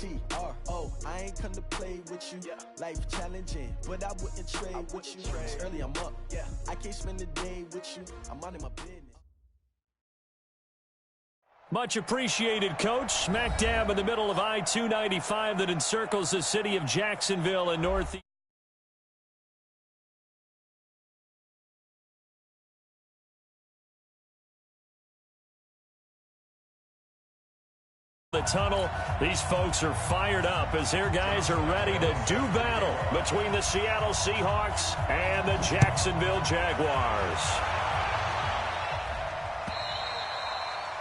T-R-O. I ain't come to play with you. Life challenging, but I wouldn't trade with you. It's early, I'm up. I can't spend the day with you. I'm out of my business. Much appreciated, Coach. Smack dab in the middle of I-295 that encircles the city of Jacksonville in northeast. The tunnel, these folks are fired up as their guys are ready to do battle between the Seattle Seahawks and the Jacksonville Jaguars.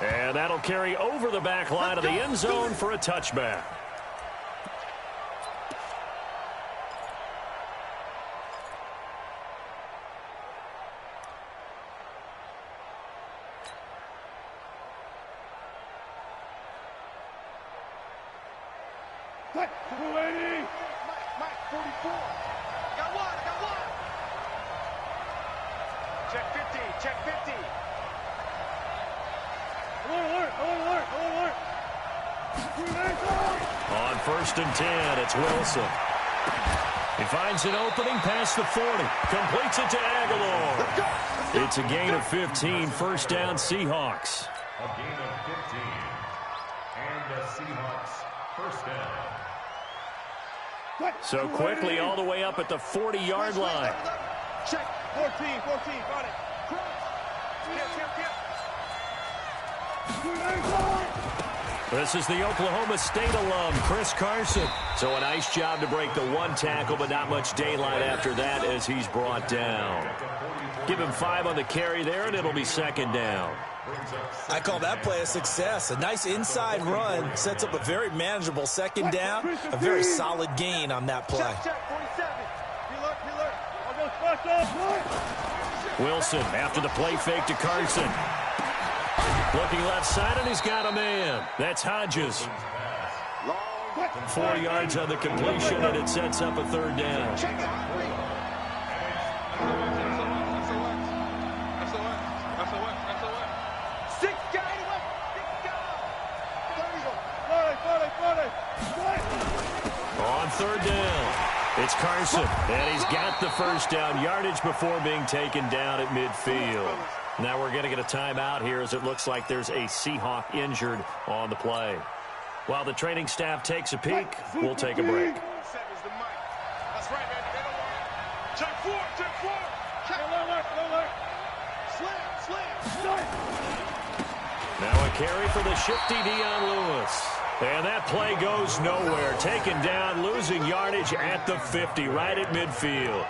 And that'll carry over the back line of the end zone for a touchback. Mike, 44. Got one. Check 50, check 50. Alert. On 1st and 10, it's Wilson. He finds an opening past the 40. Completes it to Aguilar. It's a gain of 15. First down, Seahawks. A gain of 15. And the Seahawks first down. So quickly all the way up at the 40-yard line. Check. 14. Got it. This is the Oklahoma State alum, Chris Carson. So a nice job to break the one tackle, but not much daylight after that as he's brought down. Give him 5 on the carry there, and it'll be second down. I call that play a success. A nice inside run sets up a very manageable second down. A very solid gain on that play. Wilson after the play fake to Carson. Looking left side, and he's got a man. That's Hodges. 4 yards on the completion, and it sets up a third down. On third down, it's Carson, and he's got the first down yardage before being taken down at midfield. Now we're going to get a timeout here as it looks like there's a Seahawk injured on the play. While the training staff takes a peek, we'll take a break. That's right, man. Check 4. Slam. Now a carry for the shifty Dion Lewis. And that play goes nowhere. Taken down, losing yardage at the 50, right at midfield.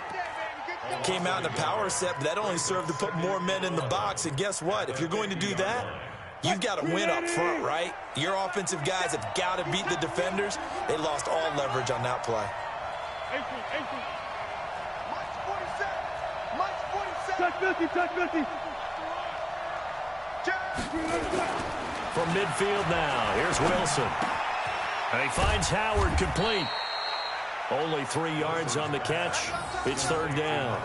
Came out in a power set, but that only served to put more men in the box. And guess what? If you're going to do that, you've got to win up front, right? Your offensive guys have got to beat the defenders. They lost all leverage on that play. 18. Mike's 47. Check 50. From midfield now, here's Wilson. And he finds Howard complete. Only 3 yards on the catch. It's third down.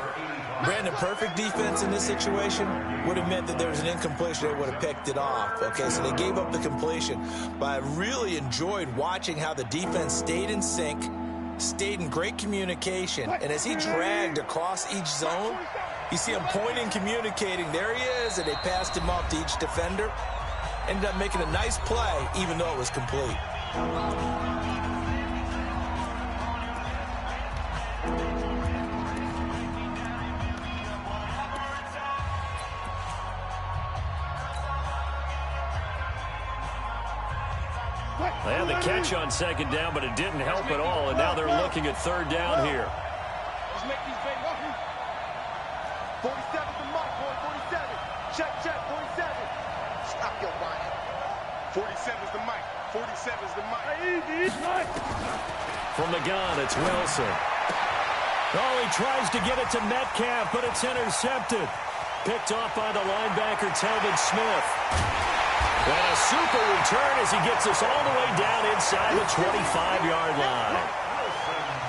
Brandon, perfect defense in this situation would have meant that there was an incompletion. They would have picked it off. Okay, so they gave up the completion. But I really enjoyed watching how the defense stayed in sync, stayed in great communication. And as he dragged across each zone, you see him pointing, communicating. There he is, and they passed him off to each defender. Ended up making a nice play, even though it was complete. They had the catch on second down, but it didn't help at all, and now they're looking at third down here. Let's make these big 47's the mark, boy. 47. Check. 47. Stop your body. 47's the mic. 47's the mic. From the gun, it's Wilson. Oh, he tries to get it to Metcalf, but it's intercepted. Picked off by the linebacker, Telvin Smith. And a super return as he gets us all the way down inside the 25-yard line.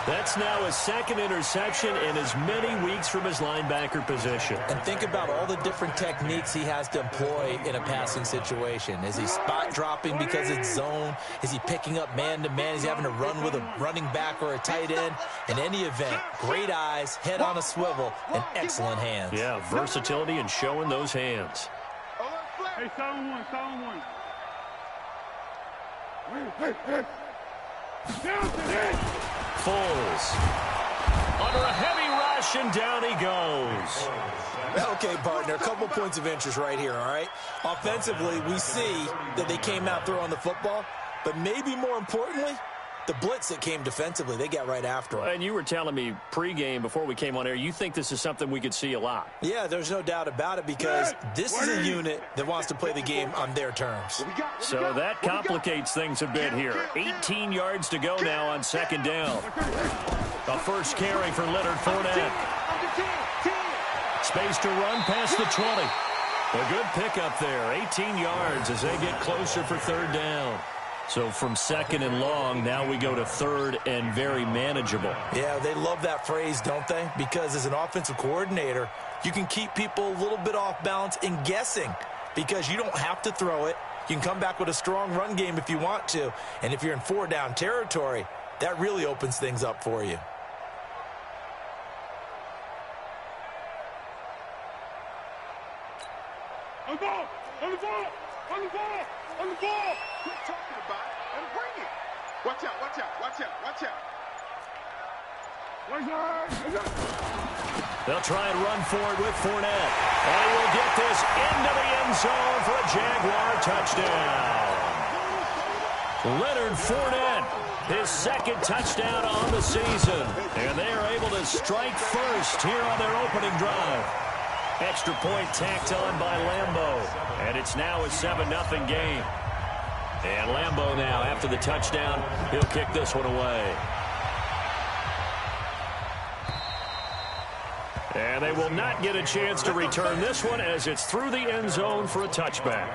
That's now his second interception in as many weeks from his linebacker position. And think about all the different techniques he has to employ in a passing situation. Is he spot dropping because it's zone? Is he picking up man-to-man? Is he having to run with a running back or a tight end? In any event, great eyes, head on a swivel, and excellent hands. Yeah, versatility and showing those hands. Hey, silent one, silent one. Foles under a heavy rush, and down he goes. Okay, partner, a couple points of interest right here, all right? Offensively, we see that they came out throwing the football, but maybe more importantly, the blitz that came defensively, they got right after him. And you were telling me pregame before we came on air, you think this is something we could see a lot. Yeah, there's no doubt about it, because this is a unit that wants to play the game on their terms. So that complicates things a bit here. 18 yards to go now on second down. A first carry for Leonard Fournette. Space to run past the 20. A good pickup there. 18 yards as they get closer for third down. So from second and long, now we go to third and very manageable. Yeah, they love that phrase, don't they? Because as an offensive coordinator, you can keep people a little bit off balance and guessing, because you don't have to throw it. You can come back with a strong run game if you want to. And if you're in four-down territory, that really opens things up for you. On the ball! On the ball! On the ball! On the ball! Quit talking about it and bring it. Watch out, watch out, watch out, watch out. They'll try and run for it with Fournette. And he will get this into the end zone for a Jaguar touchdown. Leonard Fournette, his second touchdown on the season. And they are able to strike first here on their opening drive. Extra point tacked on by Lambeau. And it's now a 7-0 game. And Lambeau now, after the touchdown, he'll kick this one away. And they will not get a chance to return this one as it's through the end zone for a touchback.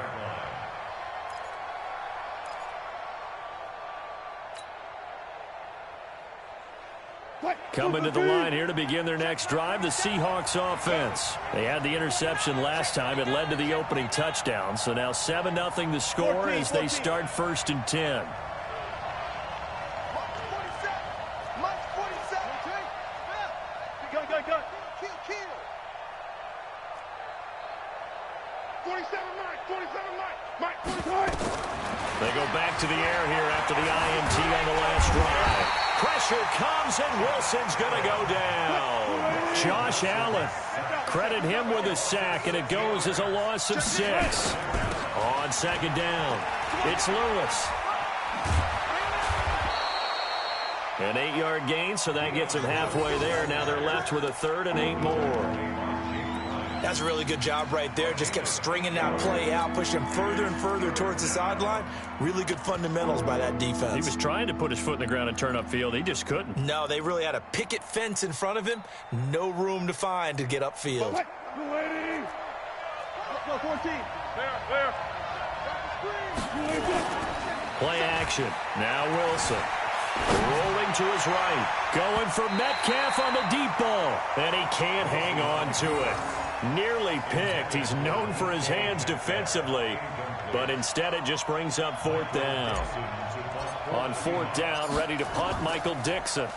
Coming to the line here to begin their next drive, the Seahawks offense. They had the interception last time. It led to the opening touchdown. So now 7-0 the score as they start 1st and 10. They go back to the air here after the INT on the last drive. Pressure comes, and Wilson's going to go down. Josh Allen, credit him with a sack, and it goes as a loss of 6. On second down, it's Lewis. An 8-yard gain, so that gets them halfway there. Now they're left with a 3rd and 8 more. That's a really good job right there. Just kept stringing that play out, pushing him further and further towards the sideline. Really good fundamentals by that defense. He was trying to put his foot in the ground and turn upfield. He just couldn't. No, they really had a picket fence in front of him. No room to find to get upfield. Go, 14. There. Play action. Now Wilson. Rolling to his right. Going for Metcalf on the deep ball. And he can't hang on to it. Nearly picked. He's known for his hands defensively. But instead it just brings up 4th down. On 4th down, ready to punt, Michael Dixon.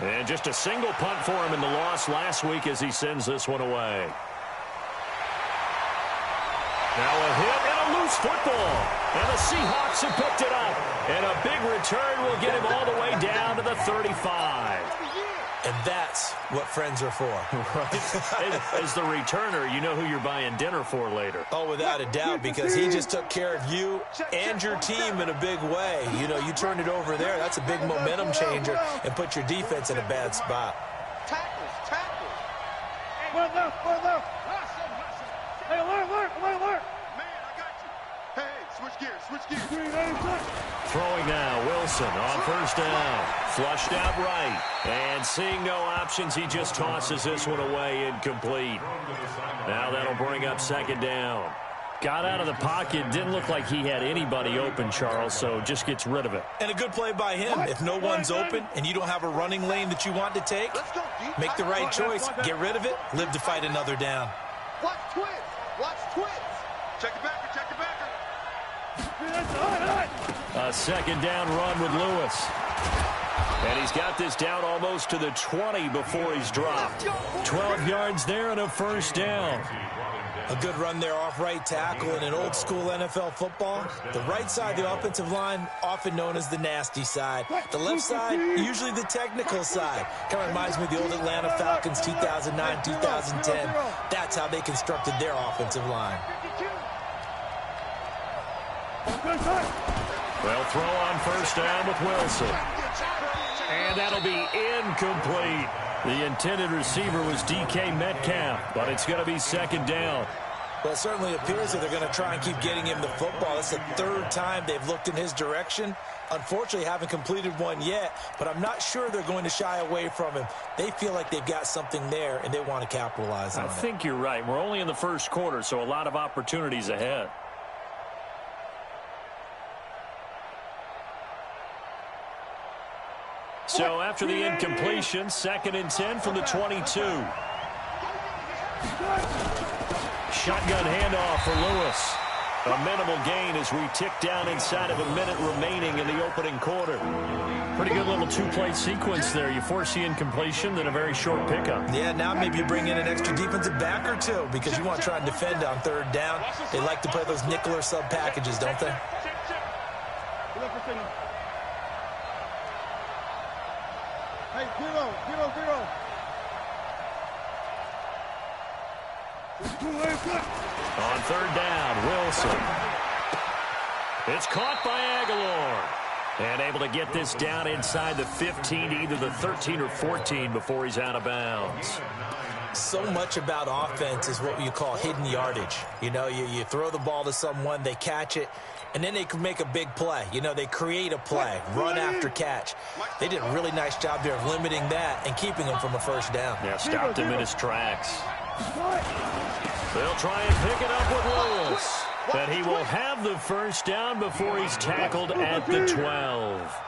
And just a single punt for him in the loss last week as he sends this one away. Now a hit and a loose football. And the Seahawks have picked it up. And a big return will get him all the way down to the 35. And that's what friends are for. Right? As the returner, you know who you're buying dinner for later. Oh, without a doubt, because he just took care of you and your team in a big way. You know, you turned it over there. That's a big momentum changer and put your defense in a bad spot. Tackles. Well left. Hey, alert. Man, I got you. Hey, switch gears. Throwing now, Wilson on 1st down. Flushed out right. And seeing no options, he just tosses this one away incomplete. Now that'll bring up 2nd down. Got out of the pocket. Didn't look like he had anybody open, Charles, so just gets rid of it. And a good play by him. If no one's open and you don't have a running lane that you want to take, make the right choice. Get rid of it. Live to fight another down. Watch twins. Watch twins. Check it back. Check it back. A second down run with Lewis. And he's got this down almost to the 20 before he's dropped. 12 yards there and a first down. A good run there off right tackle. In an old school NFL football, the right side of the offensive line, often known as the nasty side. The left side, usually the technical side. Kind of reminds me of the old Atlanta Falcons 2009, 2010. That's how they constructed their offensive line. Well, throw on first down with Wilson. And that'll be incomplete. The intended receiver was DK Metcalf, but it's going to be second down. Well, it certainly appears that they're going to try and keep getting him the football. That's the third time they've looked in his direction. Unfortunately, haven't completed one yet, but I'm not sure they're going to shy away from him. They feel like they've got something there, and they want to capitalize on it. I think you're right. We're only in the first quarter, so a lot of opportunities ahead. So after the incompletion, 2nd and 10 from the 22. Shotgun handoff for Lewis. A minimal gain as we tick down inside of a minute remaining in the opening quarter. Pretty good little two-play sequence there. You force the incompletion, then a very short pickup. Yeah, now maybe you bring in an extra defensive back or two because you want to try and defend on third down. They like to play those nickel or sub packages, don't they? Hey, zero. On third down, Wilson. It's caught by Aguilar. And able to get this down inside the 15, either the 13 or 14 before he's out of bounds. So much about offense is what you call hidden yardage. You know, you throw the ball to someone, they catch it, and then they can make a big play. You know, they create a play, run after catch. They did a really nice job there of limiting that and keeping him from a first down. Yeah, stopped him in his tracks. They'll try and pick it up with Lewis. But he will have the first down before he's tackled at the 12.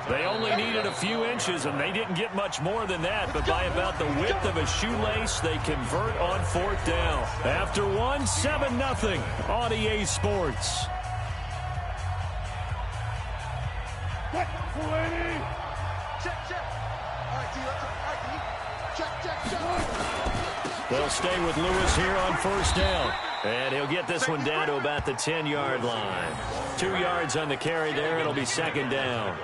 They only needed a few inches, and they didn't get much more than that. But by about the width of a shoelace, they convert on fourth down. After one, 7-0 on EA Sports. Check. All right, check. They'll stay with Lewis here on first down. And he'll get this one down to about the 10-yard line. 2 yards on the carry there. It'll be second down.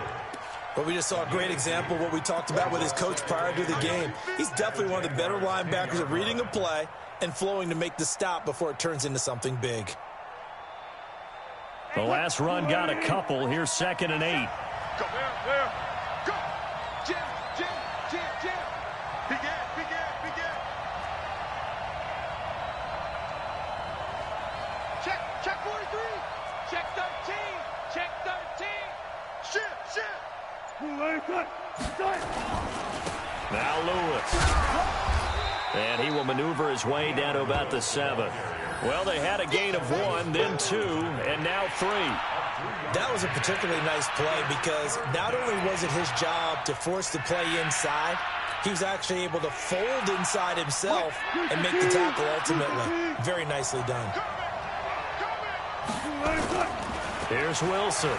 Well, we just saw a great example of what we talked about with his coach prior to the game. He's definitely one of the better linebackers at reading a play and flowing to make the stop before it turns into something big. The last run got a couple. Here's 2nd and 8. Go. Jim. Begin. Check 43. Check 13. Check 13. Shit. Now Lewis. And he will maneuver his way down to about the 7. Well, they had a gain of 1, then 2, and now 3. That was a particularly nice play because not only was it his job to force the play inside, he was actually able to fold inside himself and make the tackle ultimately. Very nicely done. Here's Wilson.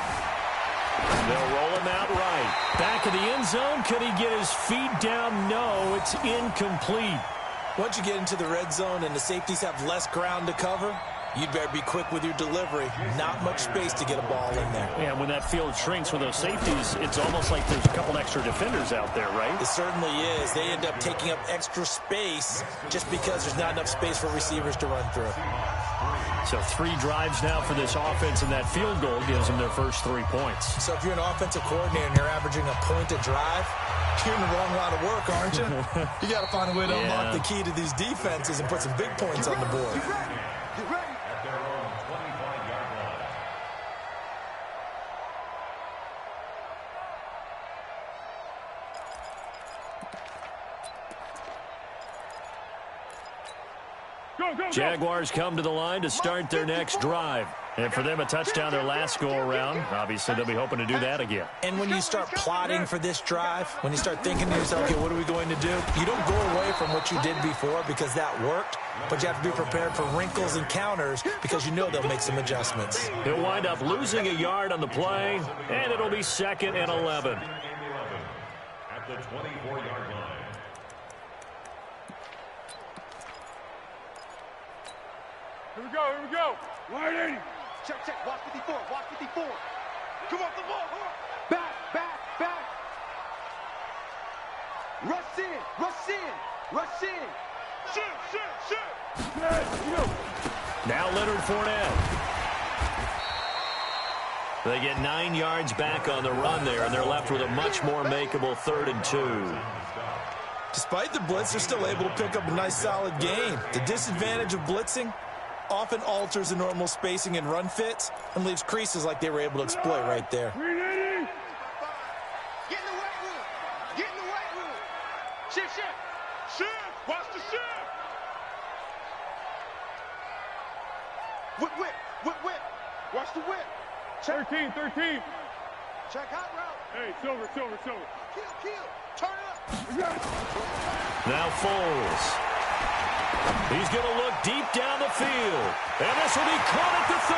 They'll roll him out right. Back of the end zone. Could he get his feet down? No, it's incomplete. Once you get into the red zone and the safeties have less ground to cover, you'd better be quick with your delivery. Not much space to get a ball in there. Yeah, when that field shrinks with those safeties, it's almost like there's a couple extra defenders out there, right? It certainly is. They end up taking up extra space just because there's not enough space for receivers to run through. So 3 drives now for this offense, and that field goal gives them their first 3 points. So if you're an offensive coordinator and you're averaging a point a drive, you're in the wrong line of work, aren't you? You got to find a way to unlock the key to these defenses and put some big points on the board. Get ready. At their own 25-yard line. Go. Jaguars come to the line to start their next drive. And for them, a touchdown their last go-around. Obviously, they'll be hoping to do that again. And when you start plotting for this drive, when you start thinking to yourself, okay, what are we going to do? You don't go away from what you did before because that worked, but you have to be prepared for wrinkles and counters because you know they'll make some adjustments. He'll wind up losing a yard on the play, and it'll be 2nd and 11. At the 24-yard line. Here we go. 180. Check. Watch 54. Come off the ball. Back. Rush in. Shoot. Now Leonard Fournette. They get 9 yards back on the run there, and they're left with a much more makeable 3rd and 2. Despite the blitz, they're still able to pick up a nice solid gain. The disadvantage of blitzing often alters the normal spacing and run fits and leaves creases like they were able to exploit right there. Get in the weight room. Shift. Watch the shift. Whip. Watch the whip. Check. 13. Check hot route. Hey, silver. Kill. Turn it up. Now Foles. He's going to look deep down the field. And this will be caught at the 30.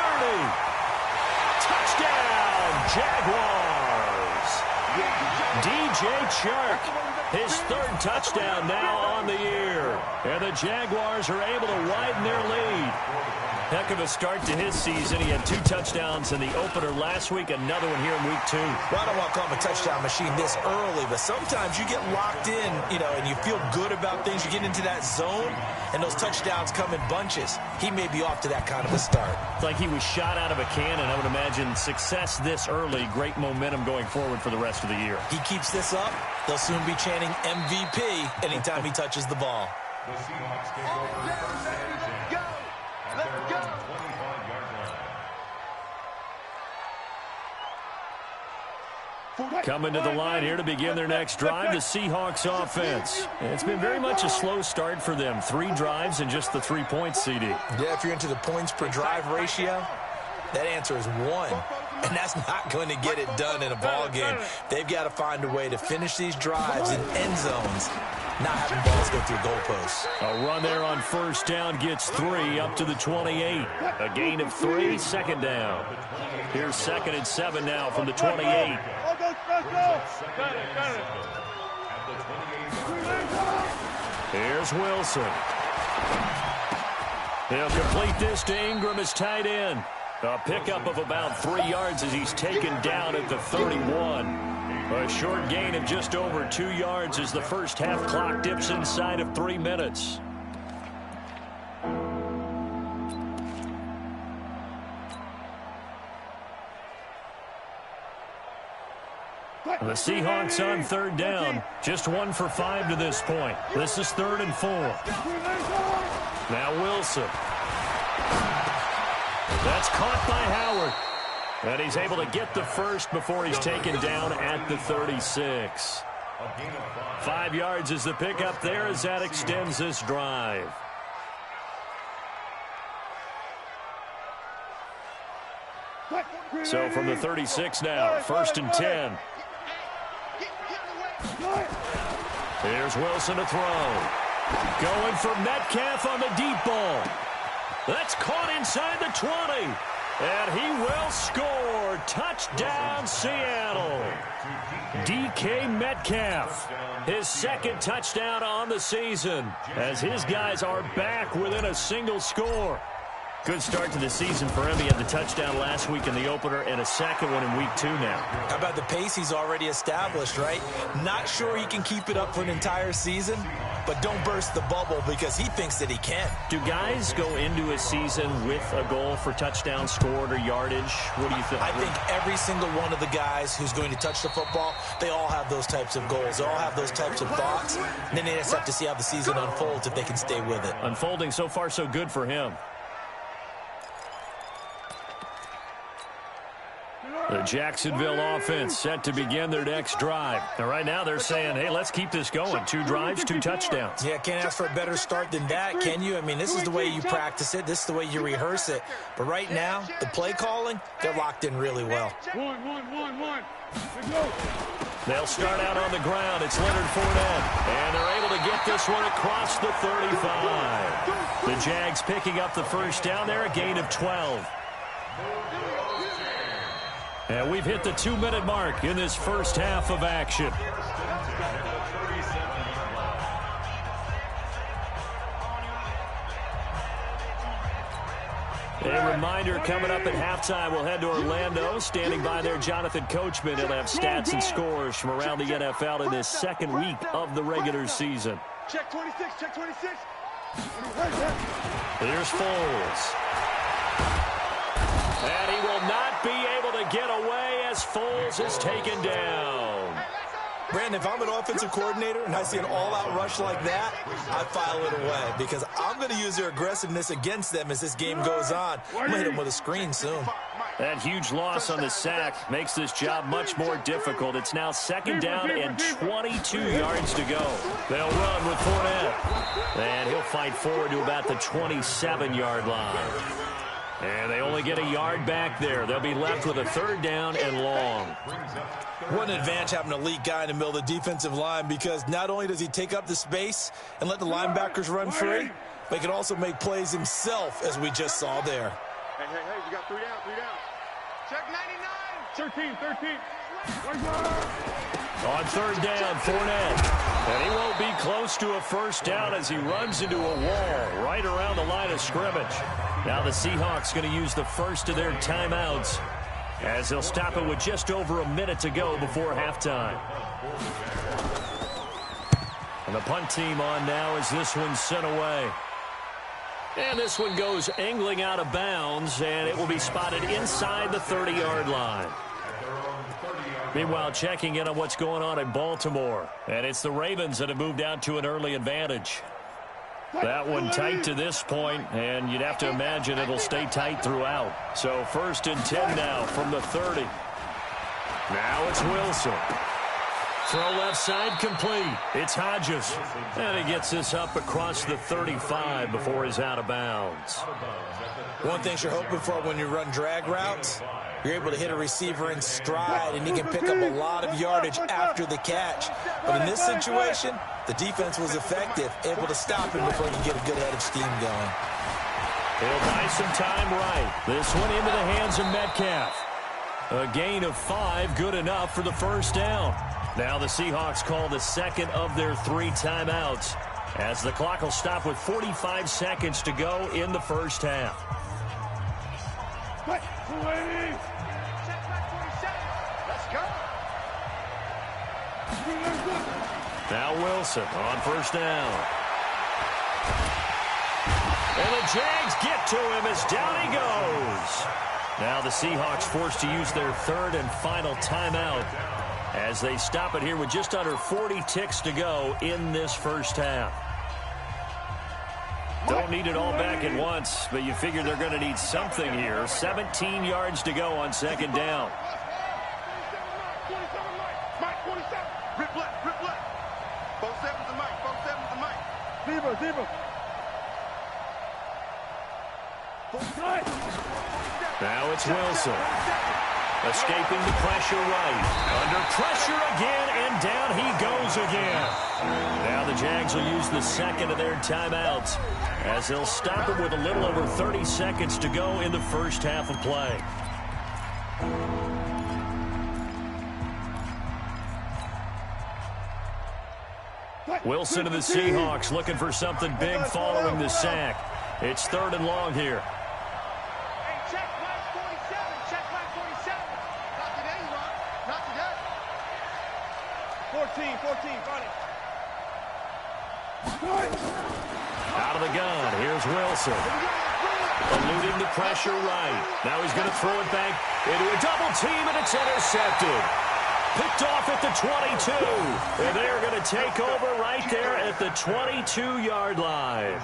Touchdown, Jaguars. DJ Chark, his 3rd touchdown now on the year. And the Jaguars are able to widen their lead. Heck of a start to his season. He had 2 touchdowns in the opener last week, another one here in week 2. Well, I don't want to call him a touchdown machine this early, but sometimes you get locked in, and you feel good about things. You get into that zone, and those touchdowns come in bunches. He may be off to that kind of a start. It's like he was shot out of a cannon. I would imagine success this early, great momentum going forward for the rest of the year. He keeps this up, they'll soon be chanting MVP anytime he touches the ball. The Seahawks take over first and 10. Let's go. 25-yard line. Coming to the line here to begin their next drive, the Seahawks offense. It's been very much a slow start for them. 3 drives and just the 3 points, CD. Yeah, if you're into the points per drive ratio, that answer is 1. And that's not going to get it done in a ball game. They've got to find a way to finish these drives in end zones, not having balls go through goalposts. A run there on 1st down gets 3 up to the 28. A gain of 3, 2nd down. Here's 2nd and 7 now from the 28. Got it. Here's Wilson. He'll complete this to Ingram as tight end. A pickup of about 3 yards as he's taken down at the 31. A short gain of just over 2 yards as the first half clock dips inside of 3 minutes. The Seahawks on 3rd down. Just 1 for 5 to this point. This is 3rd and 4. Now Wilson. That's caught by Howard. And he's able to get the first before he's taken down at the 36. 5 yards is the pickup there as that extends this drive. So from the 36 now, 1st and 10. Here's Wilson to throw. Going for Metcalf on the deep ball. That's caught inside the 20. And he will score. Touchdown, Seattle. DK Metcalf, his 2nd touchdown on the season, as his guys are back within a single score. Good start to the season for him. He had the touchdown last week in the opener and a 2nd one in week 2 now. How about the pace he's already established, right? Not sure he can keep it up for an entire season, but don't burst the bubble because he thinks that he can. Do guys go into a season with a goal for touchdown scored or yardage? What do you think? I think every single one of the guys who's going to touch the football, they all have those types of goals. They all have those types of thoughts. And then they just have to see how the season unfolds if they can stay with it. Unfolding so far so good for him. The Jacksonville offense set to begin their next drive. And right now they're saying, hey, let's keep this going. 2 drives, 2 touchdowns. Yeah, can't ask for a better start than that, can you? I mean, this is the way you practice it. This is the way you rehearse it. But right now, the play calling, they're locked in really well. One. Let's go. They'll start out on the ground. It's Leonard Fournette. And they're able to get this one across the 35. The Jags picking up the first down there, a gain of 12. And we've hit the 2-minute mark in this first half of action. A reminder, coming up at halftime, we'll head to Orlando. Standing by there, Jonathan Coachman. He'll have stats and scores from around the NFL in this second week of the regular season. Check 26, check 26. Here's Foles. And he will not be able to get away as Foles is taken down. Brandon, if I'm an offensive coordinator and I see an all-out rush like that, I file it away because I'm going to use their aggressiveness against them as this game goes on. I'm going to hit them with a screen soon. That huge loss on the sack makes this job much more difficult. It's now second down and 22 yards to go. They'll run with Fournette. And he'll fight forward to about the 27-yard line. And they only get a yard back there. They'll be left with a 3rd down and long. What an advantage having an elite guy in the middle of the defensive line because not only does he take up the space and let the linebackers run free, but he can also make plays himself, as we just saw there. Hey, we got 3 down. Check 99. 13. On 3rd down, Fournette. And he won't be close to a first down as he runs into a wall right around the line of scrimmage. Now the Seahawks going to use the first of their timeouts as they'll stop it with just over a minute to go before halftime. And the punt team on now as this one's sent away. And this one goes angling out of bounds, and it will be spotted inside the 30-yard line. Meanwhile, checking in on what's going on in Baltimore. And it's the Ravens that have moved out to an early advantage. That one tight to this point, and you'd have to imagine it'll stay tight throughout. So 1st and 10 now from the 30. Now it's Wilson. Throw left side complete. It's Hodges. And he gets this up across the 35 before he's out of bounds. One thing you're hoping for when you run drag routes, you're able to hit a receiver in stride, and he can pick up a lot of yardage after the catch. But in this situation, the defense was effective, able to stop him before he can get a good head of steam going. He'll buy some time right. This one into the hands of Metcalf. A gain of 5, good enough for the first down. Now the Seahawks call the second of their 3 timeouts as the clock will stop with 45 seconds to go in the first half. Now Wilson on first down. And the Jags get to him as down he goes. Now the Seahawks forced to use their 3rd and final timeout as they stop it here with just under 40 ticks to go in this first half. Don't need it all back at once, but you figure they're going to need something here. 17 yards to go on 2nd down. Rip left. 4-7's the mic. Zebra. Now it's Wilson. Escaping the pressure right. Under pressure again, and down he goes again. Now the Jags will use the second of their timeouts as they'll stop it with a little over 30 seconds to go in the first half of play. Wilson of the Seahawks looking for something big following the sack. It's 3rd and long here. Check flag 47. Not today, Ron. Not today. 14, got it. Out of the gun, here's Wilson. Eluding the pressure right. Now he's going to throw it back into a double team, and it's intercepted. picked off at the 22. And they're going to take over right there at the 22-yard line.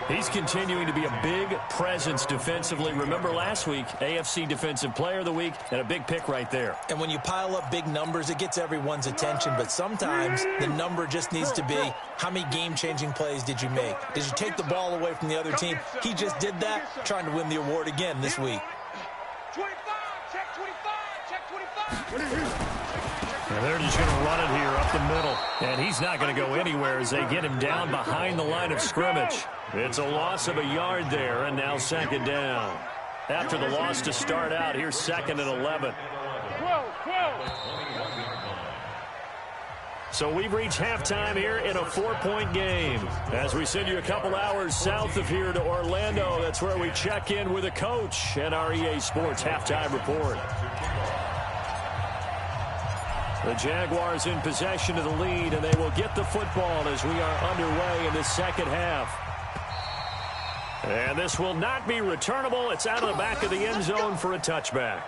He's continuing to be a big presence defensively. Remember last week, AFC Defensive Player of the Week, and a big pick right there. And when you pile up big numbers, it gets everyone's attention. But sometimes the number just needs to be, how many game-changing plays did you make? Did you take the ball away from the other team? He just did that, trying to win the award again this week. 25, check 25, check 25. And they're just going to run it here up the middle. And he's not going to go anywhere as they get him down behind the line of scrimmage. It's a loss of a yard there, and now second down. After the loss to start out, here's 2nd and 11. 12. So we've reached halftime here in a 4-point game. As we send you a couple hours south of here to Orlando, that's where we check in with a coach and our EA Sports halftime report. The Jaguars in possession of the lead, and they will get the football as we are underway in the second half. And this will not be returnable. It's out of the back of the end zone for a touchback.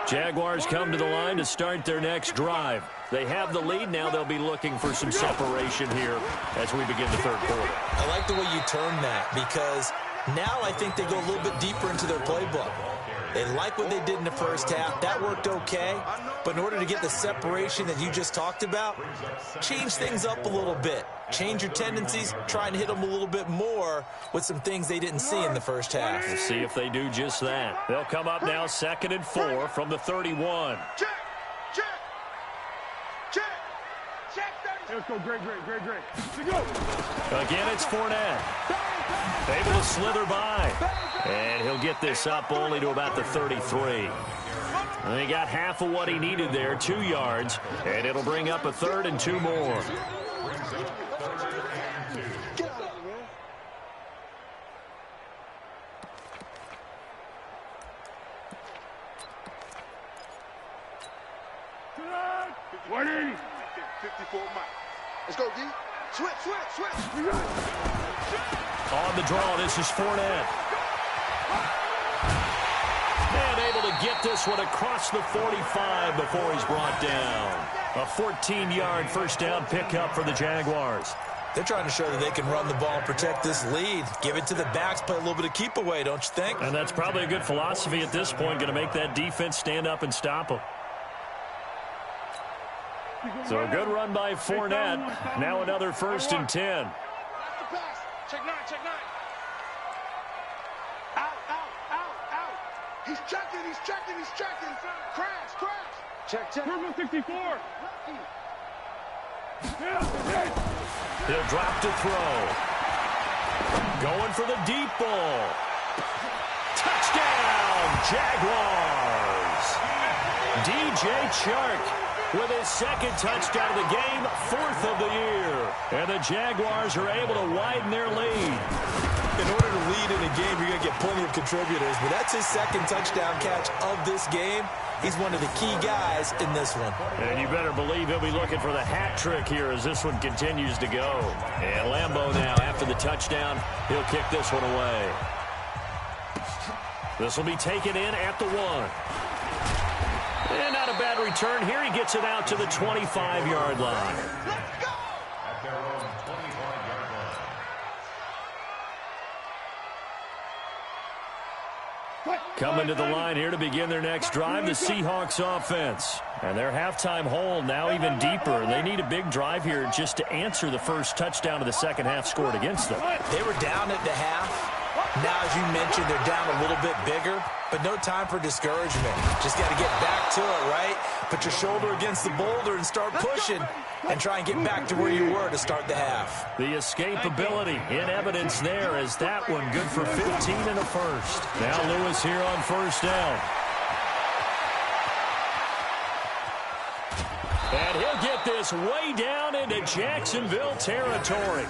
Jaguars come to the line to start their next drive. They have the lead. Now they'll be looking for some separation here as we begin the third quarter. I like the way you turn that, because now I think they go a little bit deeper into their playbook. They like what they did in the first half. That worked okay. But in order to get the separation that you just talked about, change things up a little bit. Change your tendencies. Try and hit them a little bit more with some things they didn't see in the first half. We'll see if they do just that. They'll come up now 2nd and 4 from the 31. Check. Let's go, great. Let's go. Again, it's Fournette. Able to slither by. And he'll get this up only to about the 33. And he got half of what he needed there, 2 yards. And it'll bring up a 3rd and 2 more. $180. 54 Mike. Let's go, D. Switch. On the draw, this is Fournette. And able to get this one across the 45 before he's brought down. A 14-yard first down pickup for the Jaguars. They're trying to show that they can run the ball and protect this lead. Give it to the backs, play a little bit of keep away, don't you think? And that's probably a good philosophy at this point, going to make that defense stand up and stop them. So a good run by Fournette. Now another 1st and 10. Check 9. Out. He's checking. Crash. Check. Purple 64. He'll drop to throw. Going for the deep ball. Touchdown, Jaguars. DJ Chark with his 2nd touchdown of the game, 4th of the year. And the Jaguars are able to widen their lead. In order to lead in a game, you're going to get plenty of contributors, but that's his 2nd touchdown catch of this game. He's one of the key guys in this one. And you better believe he'll be looking for the hat trick here as this one continues to go. And Lambeau now, after the touchdown, he'll kick this one away. This will be taken in at the 1. And not a bad return here. He gets it out to the 25-yard line. At their own 25-yard line. Coming to the line here to begin their next drive, the Seahawks offense. And their halftime hole now even deeper. They need a big drive here just to answer the first touchdown of the second half scored against them. They were down at the half. Now, as you mentioned, they're down a little bit bigger, but no time for discouragement. Just got to get back to it, right? Put your shoulder against the boulder and start pushing and try and get back to where you were to start the half. The escapability in evidence there as that one good for 15 and a first. Now Lewis here on first down. And he'll get this way down into Jacksonville territory.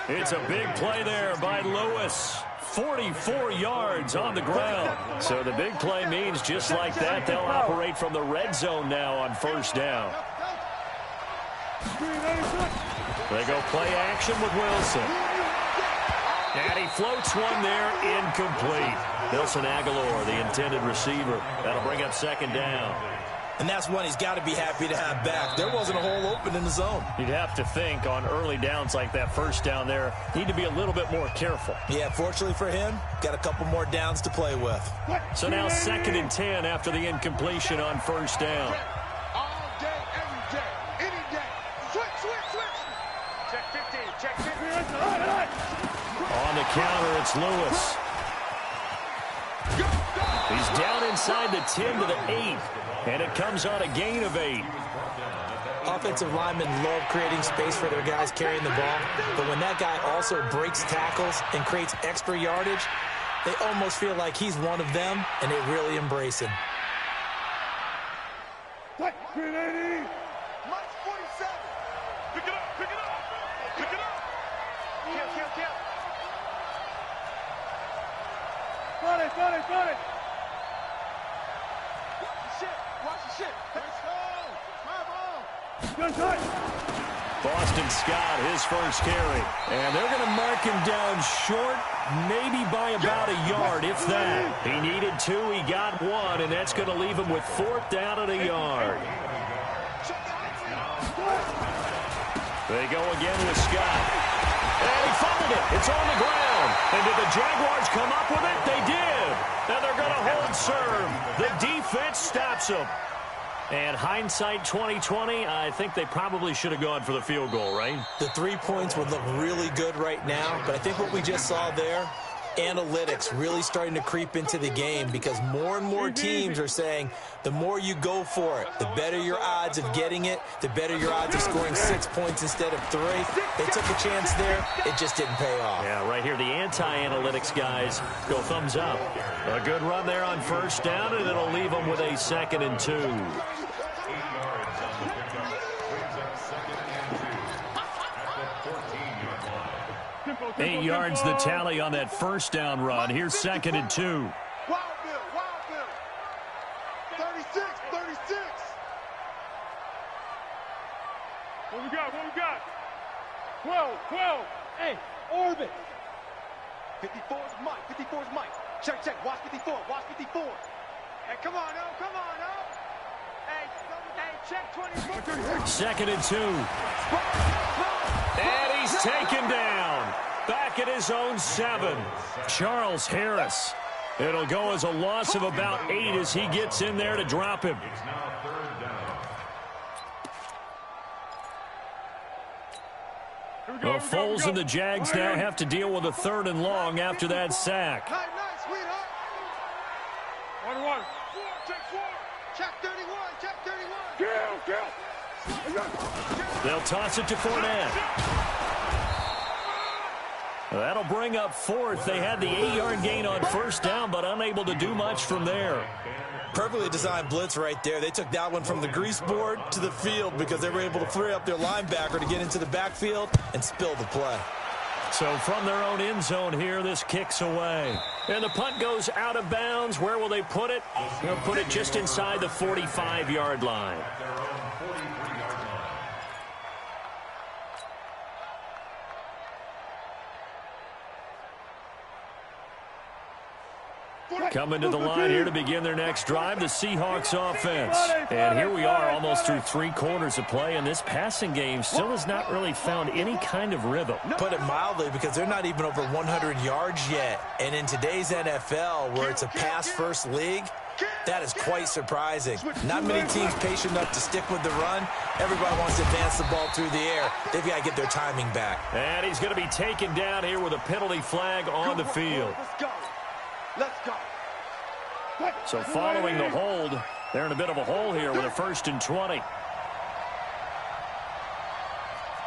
It's a big play there by Lewis. 44 yards on the ground. So the big play means just like that, they'll operate from the red zone now on first down. They go play action with Wilson. And he floats one there, incomplete. Nelson Aguilar, the intended receiver. That'll bring up second down. And that's one he's got to be happy to have back. There wasn't a hole open in the zone. You'd have to think on early downs like that first down there, need to be a little bit more careful. Yeah, fortunately for him, got a couple more downs to play with. So now 2nd and 10 after the incompletion on first down. All day, every day, any day. Switch. Check 15, check 15. On the counter, it's Lewis. He's down inside the 10 to the 8, and it comes on a gain of 8. Offensive linemen love creating space for their guys carrying the ball, but when that guy also breaks tackles and creates extra yardage, they almost feel like he's one of them, and they really embrace him. Mike 47. Pick it up. Kill. Got it. Watch the shit. Let's go. Boston Scott, his first carry. And they're going to mark him down short, maybe by about a yard, if that. He needed 2, he got 1, and that's going to leave him with 4th down at a yard. They go again with Scott. And he fumbled it. It's on the ground. And did the Jaguars come up with it? They did. And they're going to hold serve. The defense stops them. And hindsight 2020, I think they probably should have gone for the field goal, right? The 3 points would look really good right now, but I think what we just saw there, analytics really starting to creep into the game because more and more teams are saying the more you go for it, the better your odds of getting it, the better your odds of scoring 6 points instead of 3. They took a chance there. It just didn't pay off. Yeah, right here, the anti-analytics guys go thumbs up. A good run there on first down, and it'll leave them with a 2nd and 2. 8 yards on the pickup. Brings up 2nd and 2 at the 14-yard line. 8 yards the tally on that first down run. Here's 2nd and 2. Wild Bill. 36. What we got? 12. Hey, orbit. 54's Mike. Check. Watch 54. Hey, come on, oh. Hey, check 24. 2nd and 2. And he's taken down. Back at his own 7. Charles Harris. It'll go as a loss of about 8 as he gets in there to drop him. It's now 3rd down. Well, Foles and the Jags now have to deal with a 3rd and long after that sack. Nice, sweetheart. 1. Check 31. They'll toss it to Fournette. That'll bring up 4th. They had the 8-yard gain on first down, but unable to do much from there. Perfectly designed blitz right there. They took that one from the grease board to the field because they were able to free up their linebacker to get into the backfield and spill the play. So from their own end zone here, this kicks away. And the punt goes out of bounds. Where will they put it? They'll put it just inside the 45-yard line. Coming to the line here to begin their next drive, the Seahawks offense. And here we are almost through 3 quarters of play, and this passing game still has not really found any kind of rhythm. Put it mildly, because they're not even over 100 yards yet. And in today's NFL, where it's a pass-first league, that is quite surprising. Not many teams patient enough to stick with the run. Everybody wants to advance the ball through the air. They've got to get their timing back. And he's going to be taken down here with a penalty flag on the field. Let's go. So following the hold, they're in a bit of a hole here with a 1st and 20.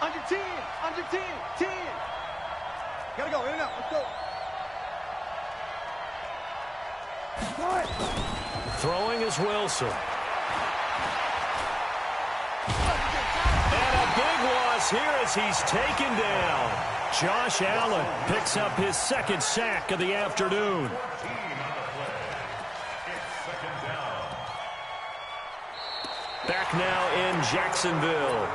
Under 10. Gotta go, in and out, let's go. Throwing is Wilson. And a big loss here as he's taken down. Josh Allen picks up his 2nd sack of the afternoon. back now in Jacksonville.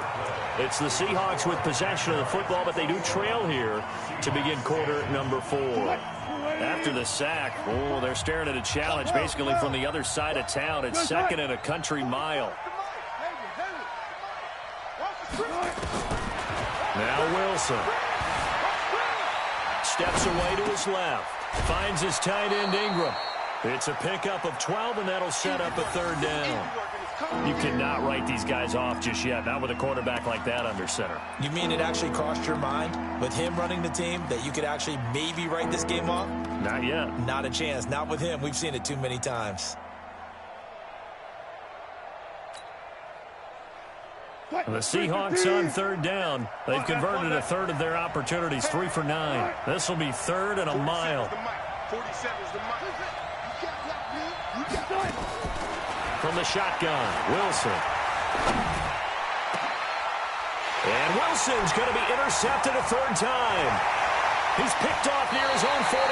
It's the Seahawks with possession of the football, but they do trail here to begin quarter number 4. After the sack, they're staring at a challenge basically from the other side of town. It's second and a country mile. Now Wilson. Steps away to his left. Finds his tight end Ingram. It's a pickup of 12, and that'll set up a third down. You cannot write these guys off just yet, not with a quarterback like that under center. You mean it actually crossed your mind with him running the team that you could actually maybe write this game off? Not yet. Not a chance. Not with him. We've seen it too many times. And the Seahawks on third down. They've converted a third of their opportunities, 3 for 9. This will be third and a mile. 47 is the mic. From the shotgun, Wilson. And Wilson's going to be intercepted a third time. He's picked off near his own 48.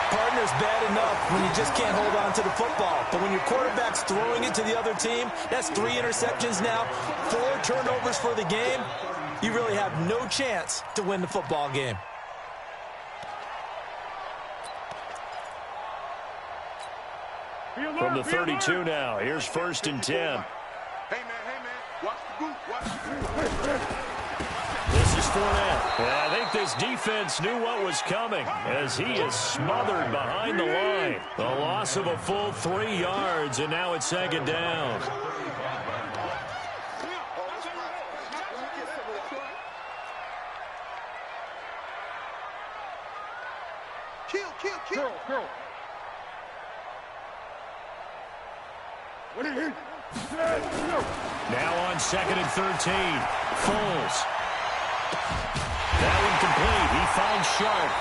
Partner's bad enough when you just can't hold on to the football. But when your quarterback's throwing it to the other team, that's 3 interceptions now, 4 turnovers for the game. You really have no chance to win the football game. From the 32 now, here's 1st and 10. Hey, man, watch the boot, watch the boot. This is Fournette. And I think this defense knew what was coming as he is smothered behind the line. The loss of a full 3 yards, and now it's second down. Kill. Now on 2nd and 13. Foles. That one complete. He finds Sharp.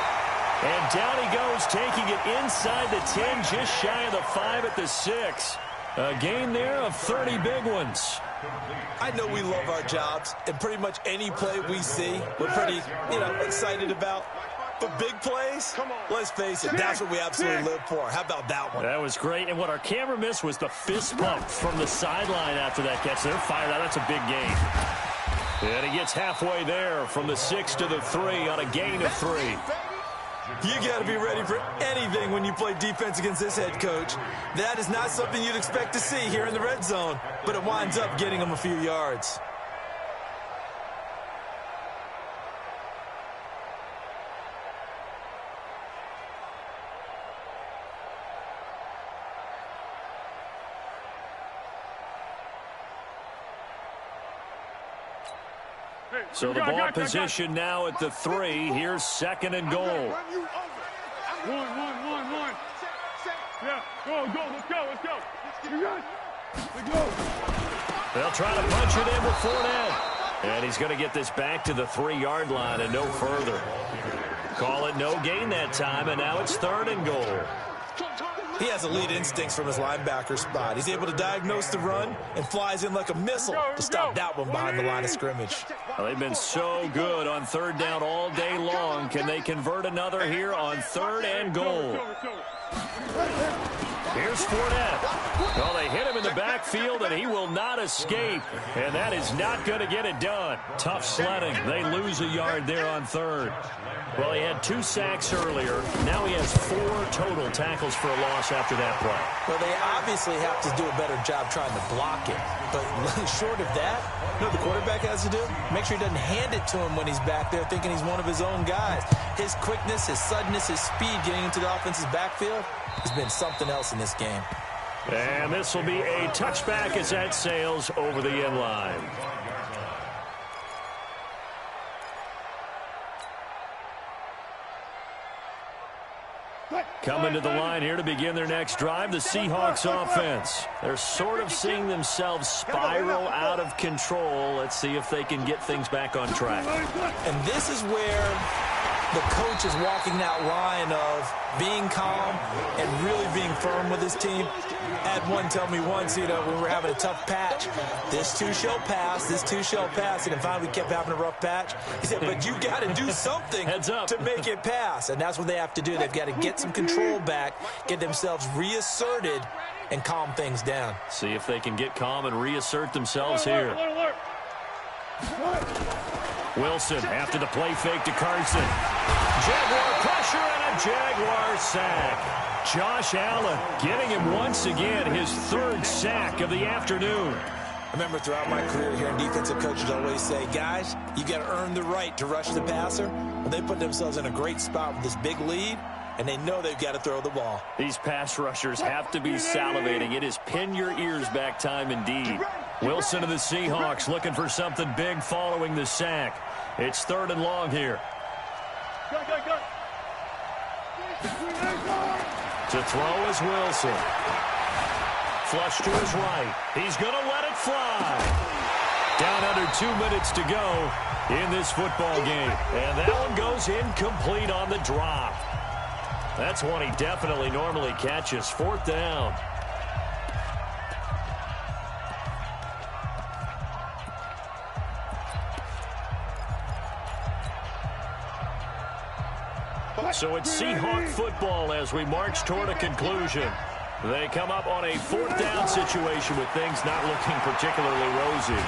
And down he goes, taking it inside the 10, just shy of the 5 at the 6. A gain there of 30 big ones. I know we love our jobs, and pretty much any play we see, we're pretty, excited about. But big plays, let's face it, that's what we absolutely live for. How about that one? That was great. And what our camera missed was the fist pump from the sideline after that catch. They're fired out. That's a big gain. And he gets halfway there from the 6 to the 3 on a gain of 3. You got to be ready for anything when you play defense against this head coach. That is not something you'd expect to see here in the red zone, but it winds up getting him a few yards. So the ball position now at the 3. Here's 2nd and goal. One. Yeah, let's go. They'll try to punch it in with Fournette. And he's going to get this back to the 3-yard line and no further. Call it no gain that time, and now it's 3rd and goal. He has elite instincts from his linebacker spot. He's able to diagnose the run and flies in like a missile to stop that one behind the line of scrimmage. Well, they've been so good on 3rd down all day long. Can they convert another here on 3rd and goal? Here's Fournette. Well, they hit him in the backfield, and he will not escape. And that is not going to get it done. Tough sledding. They lose a yard there on 3rd. Well, he had 2 sacks earlier. Now he has 4 total tackles for a loss after that play. Well, they obviously have to do a better job trying to block it. But short of that, you know what the quarterback has to do? Make sure he doesn't hand it to him when he's back there thinking he's one of his own guys. His quickness, his suddenness, his speed getting into the offense's backfield has been something else in this game. And this will be a touchback as that sails over the end line. Coming to the line here to begin their next drive, the Seahawks offense. They're sort of seeing themselves spiral out of control. Let's see if they can get things back on track. And this is where the coach is walking that line of being calm and really being firm with his team. I had one tell me once, when we were having a tough patch, this too shall pass, this too shall pass. And finally we kept having a rough patch. He said, but you got to do something to make it pass. And that's what they have to do. They've got to get some control back, get themselves reasserted, and calm things down. See if they can get calm and reassert themselves here. Wilson after the play fake to Carson. Jaguar pressure and a Jaguar sack. Josh Allen giving him once again his third sack of the afternoon. I remember throughout my career hearing defensive coaches always say, guys, you got to earn the right to rush the passer. Well, they put themselves in a great spot with this big lead, and they know they've got to throw the ball. These pass rushers have to be salivating. It is pin your ears back time indeed. Wilson of the Seahawks looking for something big following the sack. It's 3rd and long here. To throw is Wilson. Flush to his right. He's going to let it fly. Down under 2 minutes to go in this football game. And that one goes incomplete on the drop. That's one he definitely normally catches. 4th down. So it's Seahawk football as we march toward a conclusion. They come up on a 4th down situation with things not looking particularly rosy.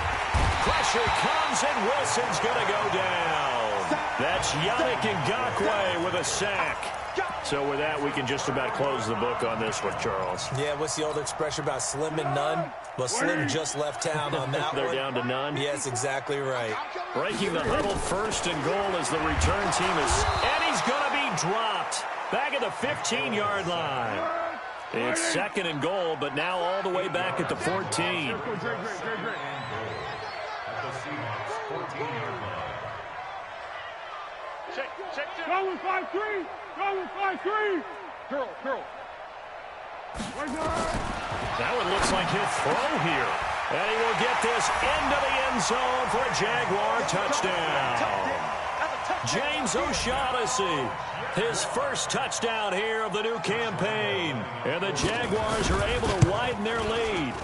Pressure comes and Wilson's going to go down. That's Yannick Ngakoue with a sack. So with that, we can just about close the book on this one, Charles. Yeah, what's the old expression about slim and none? Well, Slim just left town on that They're one. down to none? Yes, exactly right. Breaking the huddle, 1st and goal as the return team is... And he's going to be dropped. Back at the 15-yard line. It's 2nd and goal, but now all the way back at the 14. At the Seahawks 14-yard line. Check. Go with 5-3. Go with 5-3. Curl. That one looks like he'll throw here. And he will get this into the end zone for a Jaguar touchdown. James O'Shaughnessy, his first touchdown here of the new campaign. And the Jaguars are able to widen their lead.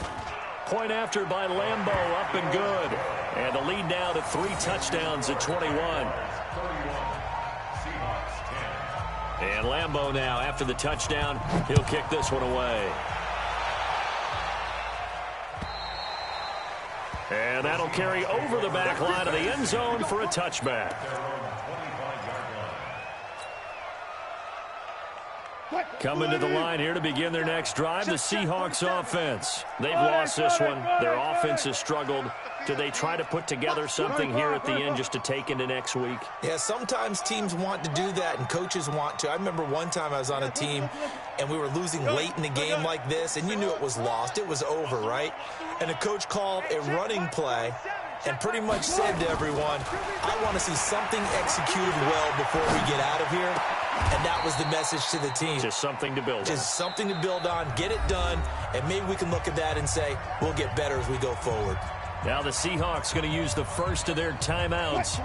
Point after by Lambeau, up and good. And the lead now to 3 touchdowns at 21. And Lambeau now, after the touchdown, he'll kick this one away. And that'll carry over the back line of the end zone for a touchback. Coming to the line here to begin their next drive, the Seahawks offense. They've lost this one. Their offense has struggled. Do they try to put together something here at the end just to take into next week? Yeah, sometimes teams want to do that and coaches want to. I remember one time I was on a team and we were losing late in the game like this, and you knew it was lost. It was over, right? And the coach called a running play and pretty much said to everyone, I want to see something executed well before we get out of here. And that was the message to the team. Just something to build on. Just something to build on, get it done, and maybe we can look at that and say, we'll get better as we go forward. Now the Seahawks going to use the first of their timeouts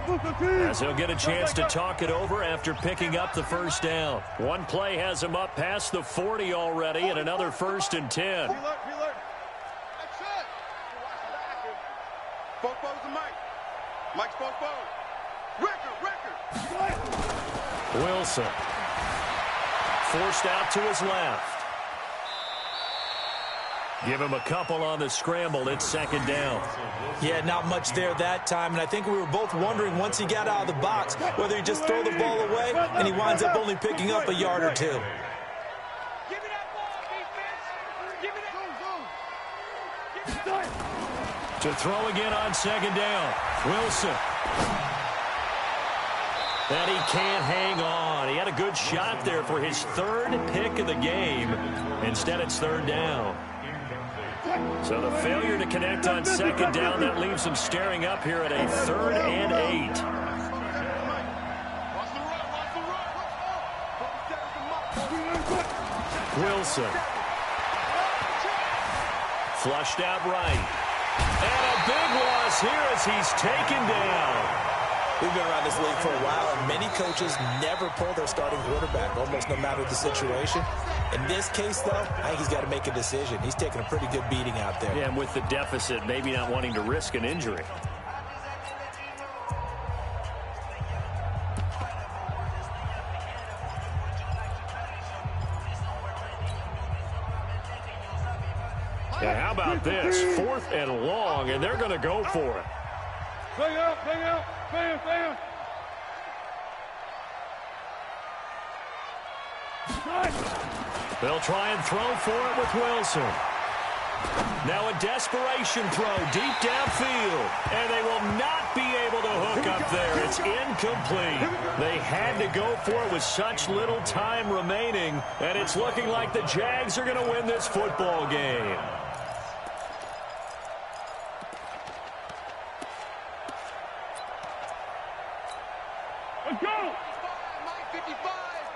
as they'll get a chance to talk it over after picking up the first down. One play has them up past the 40 already, and another 1st and 10. Mike's record. Wilson forced out to his left. Give him a couple on the scramble. It's 2nd down. Yeah, not much there that time, and I think we were both wondering once he got out of the box whether he'd just throw the ball away, and he winds up only picking up a yard or 2. Give me that ball, defense. Give me that. To throw again on 2nd down. Wilson. And he can't hang on. He had a good shot there for his 3rd pick of the game. Instead, it's 3rd down. So the failure to connect on 2nd down, that leaves him staring up here at a 3rd and 8. Wilson. Flushed out right. And a big loss here as he's taken down. We've been around this league for a while, and many coaches never pull their starting quarterback, almost no matter the situation. In this case, though, I think he's got to make a decision. He's taking a pretty good beating out there. Yeah, and with the deficit, maybe not wanting to risk an injury. Yeah, how about this? 4th and long, and they're going to go for it. Bring out, bam. They'll try and throw for it with Wilson. Now a desperation throw deep downfield, and they will not be able to hook up there. It's incomplete. They had to go for it with such little time remaining, and it's looking like the Jags are going to win this football game. Let's go! 55.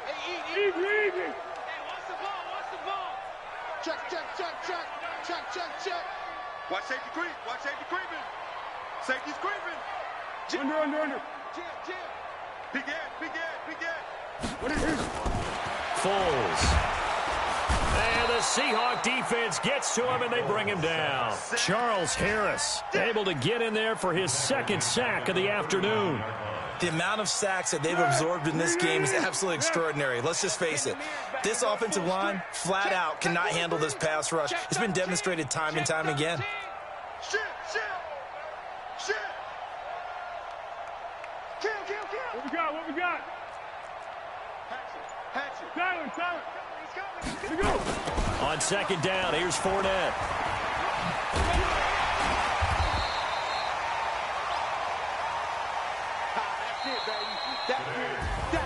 Hey, easy. Hey, what's the ball? Check. Watch safety creeping. Safety's creeping. Under. Jam. Big end. What is this? Foles. And the Seahawk defense gets to him, and they bring him down. Charles Harris able to get in there for his 2nd sack of the afternoon. The amount of sacks that they've absorbed in this game is absolutely extraordinary. Let's just face it. This offensive line, flat out, cannot handle this pass rush. It's been demonstrated time and time again. Shit. Kill. What we got? Hatchet. Silent. Here we go. On 2nd down, here's Fournette. That's it, baby. That's